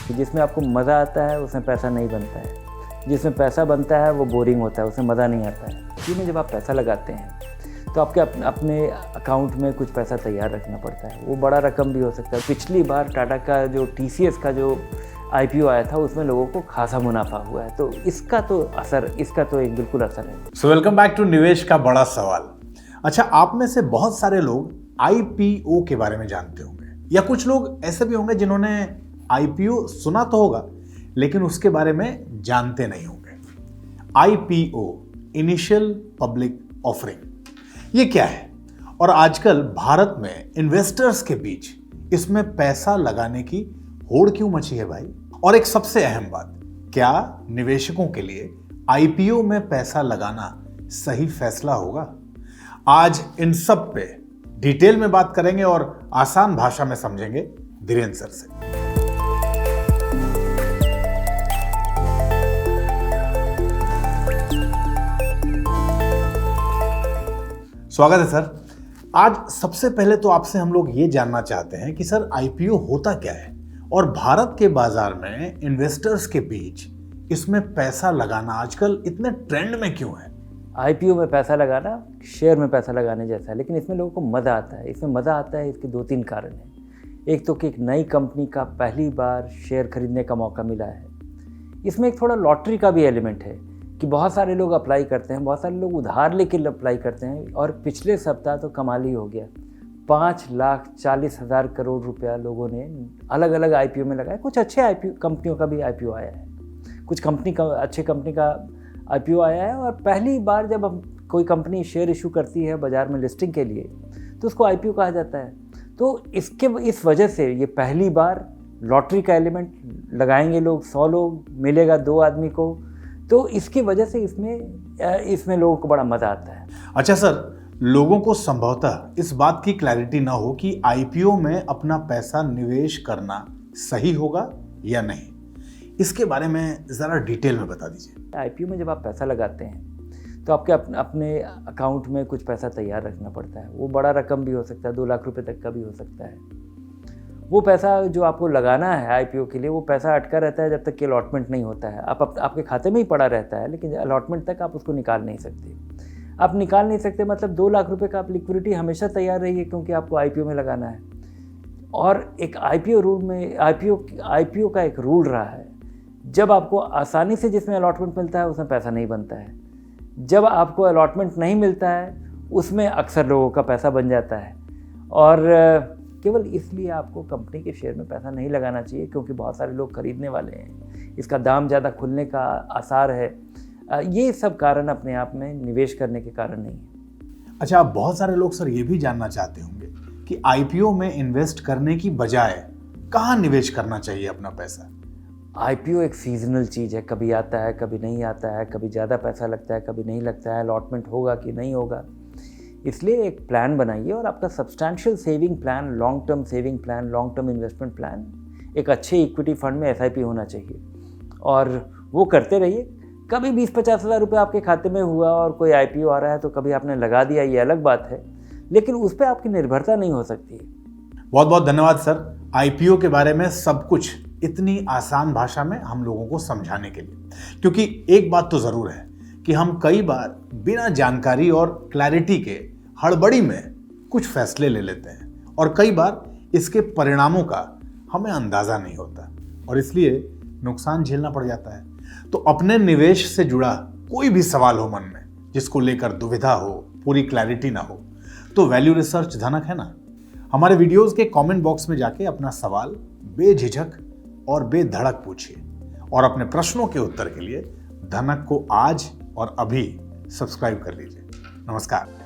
कि जिसमें आपको मज़ा आता है उसमें पैसा नहीं बनता है, जिसमें पैसा बनता है वो बोरिंग होता है, उसमें मज़ा नहीं आता है। इसमें जब आप पैसा लगाते हैं तो आपके अपने अकाउंट में कुछ पैसा तैयार रखना पड़ता है। वो बड़ा रकम भी हो सकता है। पिछली बार टाटा का जो TCS का जो IPO आया था उसमें लोगों को खासा मुनाफा हुआ है, तो इसका तो एक बिल्कुल असर है। सो वेलकम बैक टू निवेश का बड़ा सवाल। अच्छा, आप में से बहुत सारे लोग IPO के बारे में जानते होंगे, या कुछ लोग ऐसे भी होंगे जिन्होंने IPO सुना तो होगा लेकिन उसके बारे में जानते नहीं होंगे। IPO, इनिशियल पब्लिक ऑफरिंग, ये क्या है और आजकल भारत में इन्वेस्टर्स के बीच इसमें पैसा लगाने की होड़ क्यों मची है भाई? और एक सबसे अहम बात, क्या निवेशकों के लिए IPO में पैसा लगाना सही फैसला होगा? आज इन सब पे डिटेल में बात करेंगे और आसान भाषा में समझेंगे धीरेन्द्र सर से। स्वागत है सर। आज सबसे पहले तो आपसे हम लोग ये जानना चाहते हैं कि सर IPO होता क्या है और भारत के बाजार में इन्वेस्टर्स के बीच इसमें पैसा लगाना आजकल इतने ट्रेंड में क्यों है? IPO में पैसा लगाना शेयर में पैसा लगाने जैसा है, लेकिन इसमें लोगों को मज़ा आता है। इसमें मज़ा आता है, इसके 2-3 कारण हैं। एक तो कि एक नई कंपनी का पहली बार शेयर खरीदने का मौका मिला है। इसमें एक थोड़ा लॉटरी का भी एलिमेंट है कि बहुत सारे लोग अप्लाई करते हैं, बहुत सारे लोग उधार लेके अप्लाई करते हैं। और पिछले सप्ताह तो कमाल ही हो गया, 5,40,000 करोड़ रुपया लोगों ने अलग अलग IPO में लगाया। कुछ अच्छे कंपनियों का भी IPO आया है, कुछ अच्छे कंपनी का IPO आया है। और पहली बार जब हम कोई कंपनी शेयर इशू करती है बाज़ार में लिस्टिंग के लिए तो उसको IPO कहा जाता है। तो इस वजह से ये पहली बार लॉटरी का एलिमेंट लगाएंगे लोग, 100 लोग मिलेगा 2 आदमी को, तो इसकी वजह से इसमें लोगों को बड़ा मज़ा आता है। अच्छा सर, लोगों को संभवतः इस बात की क्लैरिटी ना हो कि IPO में अपना पैसा निवेश करना सही होगा या नहीं, इसके बारे में ज़रा डिटेल में बता दीजिए। IPO में जब आप पैसा लगाते हैं तो आपके अपने अकाउंट में कुछ पैसा तैयार रखना पड़ता है। वो बड़ा रकम भी हो सकता है, 2 लाख रुपए तक का भी हो सकता है। वो पैसा जो आपको लगाना है IPO के लिए, वो पैसा अटका रहता है जब तक कि अलॉटमेंट नहीं होता है। आपके खाते में ही पड़ा रहता है, लेकिन अलॉटमेंट तक आप उसको निकाल नहीं सकते। आप निकाल नहीं सकते मतलब 2 लाख रुपए का आप लिक्विडिटी हमेशा तैयार रही है, क्योंकि आपको IPO में लगाना है। और एक IPO का एक रूल रहा है, जब आपको आसानी से जिसमें अलॉटमेंट मिलता है उसमें पैसा नहीं बनता है। जब आपको अलॉटमेंट नहीं मिलता है उसमें अक्सर लोगों का पैसा बन जाता है। और केवल इसलिए आपको कंपनी के शेयर में पैसा नहीं लगाना चाहिए क्योंकि बहुत सारे लोग खरीदने वाले हैं, इसका दाम ज़्यादा खुलने का आसार है। ये सब कारण अपने आप में निवेश करने के कारण नहीं है। अच्छा, अब बहुत सारे लोग सर ये भी जानना चाहते होंगे कि IPO में इन्वेस्ट करने की बजाय कहाँ निवेश करना चाहिए अपना पैसा? IPO एक सीजनल चीज़ है, कभी आता है कभी नहीं आता है, कभी ज़्यादा पैसा लगता है कभी नहीं लगता है, अलॉटमेंट होगा कि नहीं होगा। इसलिए एक प्लान बनाइए और आपका substantial saving plan, long term saving plan, long term investment plan एक अच्छे इक्विटी फंड में SIP होना चाहिए और वो करते रहिए। कभी 20-50 हज़ार रुपये आपके खाते में हुआ और कोई IPO आ रहा है तो कभी आपने लगा दिया, ये अलग बात है, लेकिन उस पर आपकी निर्भरता नहीं हो सकती। बहुत बहुत धन्यवाद सर, IPO के बारे में सब कुछ इतनी आसान भाषा में हम लोगों को समझाने के लिए। क्योंकि एक बात तो ज़रूर है कि हम कई बार बिना जानकारी और क्लैरिटी के हड़बड़ी में कुछ फैसले ले लेते हैं और कई बार इसके परिणामों का हमें अंदाज़ा नहीं होता और इसलिए नुकसान झेलना पड़ जाता है। तो अपने निवेश से जुड़ा कोई भी सवाल हो मन में जिसको लेकर दुविधा हो, पूरी क्लैरिटी ना हो, तो वैल्यू रिसर्च धनक है ना, हमारे वीडियोस के कमेंट बॉक्स में जाके अपना सवाल बेझिझक और बेधड़क पूछिए और अपने प्रश्नों के उत्तर के लिए धनक को आज और अभी सब्सक्राइब कर लीजिए। नमस्कार।